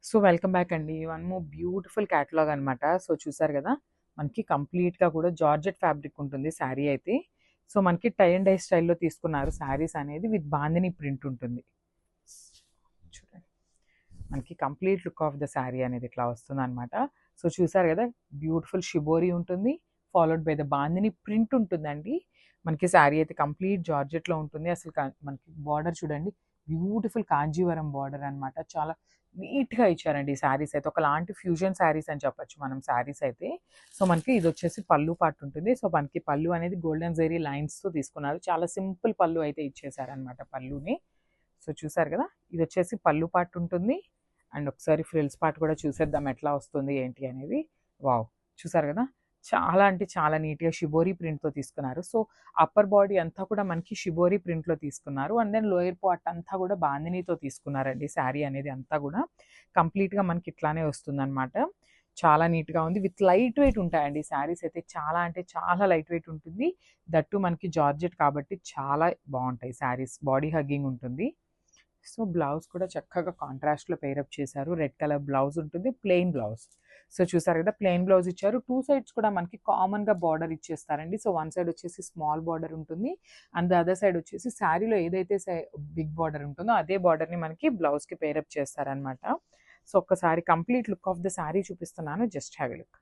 So welcome back అండి. One more beautiful catalogue అనమాట. So చూసారు కదా, మనకి కంప్లీట్‌గా కూడా జార్జెట్ ఫ్యాబ్రిక్ ఉంటుంది శారీ అయితే. సో మనకి టై అండ్ డై స్టైల్‌లో తీసుకున్నారు శారీస్ అనేది విత్ బాందిని ప్రింట్ ఉంటుంది. చూడండి, మనకి complete look of the sari అనేది ఇట్లా వస్తుందనమాట. సో చూసారు కదా, బ్యూటిఫుల్ షిబోరి ఉంటుంది, followed by the bandhani print ఉంటుందండి. మనకి శారీ అయితే కంప్లీట్ జార్జెట్లో ఉంటుంది. అసలు మనకి బార్డర్ చూడండి, బ్యూటిఫుల్ కాంజీవరం బార్డర్ అనమాట. చాలా నీట్గా ఇచ్చారండి ఈ శారీస్ అయితే. ఒకలాంటి ఫ్యూజన్ శారీస్ అని చెప్పొచ్చు మనం శారీస్ అయితే. సో మనకి ఇది వచ్చేసి పళ్ళు పార్ట్ ఉంటుంది. సో మనకి పళ్ళు అనేది గోల్డెన్ జెరీ లైన్స్తో తీసుకున్నారు. చాలా సింపుల్ పళ్ళు అయితే ఇచ్చేసారనమాట పళ్ళుని. సో చూసారు కదా, ఇది వచ్చేసి పళ్ళు పార్ట్ ఉంటుంది. అండ్ ఒకసారి ఫ్రిల్స్ పార్ట్ కూడా చూసేద్దాం ఎట్లా వస్తుంది ఏంటి అనేది. వావ్, చూసారు కదా, చాలా అంటే చాలా నీట్గా షిబోరి ప్రింట్తో తీసుకున్నారు. సో అప్పర్ బాడీ అంతా కూడా మనకి షిబోరి ప్రింట్లో తీసుకున్నారు. అండ్ దెన్ లోయర్ పార్ట్ అంతా కూడా బాందినీతో తీసుకున్నారండి. శారీ అనేది అంతా కూడా కంప్లీట్గా మనకి ఇట్లానే వస్తుందన్నమాట. చాలా నీట్గా ఉంది. విత్ లైట్ వెయిట్ ఉంటాయండి శారీస్ అయితే. చాలా అంటే చాలా లైట్ వెయిట్ ఉంటుంది. దట్టు మనకి జార్జెట్ కాబట్టి చాలా బాగుంటాయి శారీస్. బాడీ హగ్గింగ్ ఉంటుంది. సో బ్లౌజ్ కూడా చక్కగా కాంట్రాస్ట్లో పేరప్ చేశారు. రెడ్ కలర్ బ్లౌజ్ ఉంటుంది, ప్లెయిన్ బ్లౌజ్. సో చూసారు కదా, ప్లెయిన్ బ్లౌజ్ ఇచ్చారు. టూ సైడ్స్ కూడా మనకి కామన్గా బార్డర్ ఇచ్చేస్తారండి. సో వన్ సైడ్ వచ్చేసి స్మాల్ బార్డర్ ఉంటుంది, అండ్ ద అదర్ సైడ్ వచ్చేసి శారీలో ఏదైతే బిగ్ బార్డర్ ఉంటుందో అదే బార్డర్ని మనకి బ్లౌజ్కి పేరప్ చేస్తారనమాట. సో ఒక్కసారి complete look of the sari చూపిస్తున్నాను, జస్ట్ హ్యావ్ ఎ లుక్.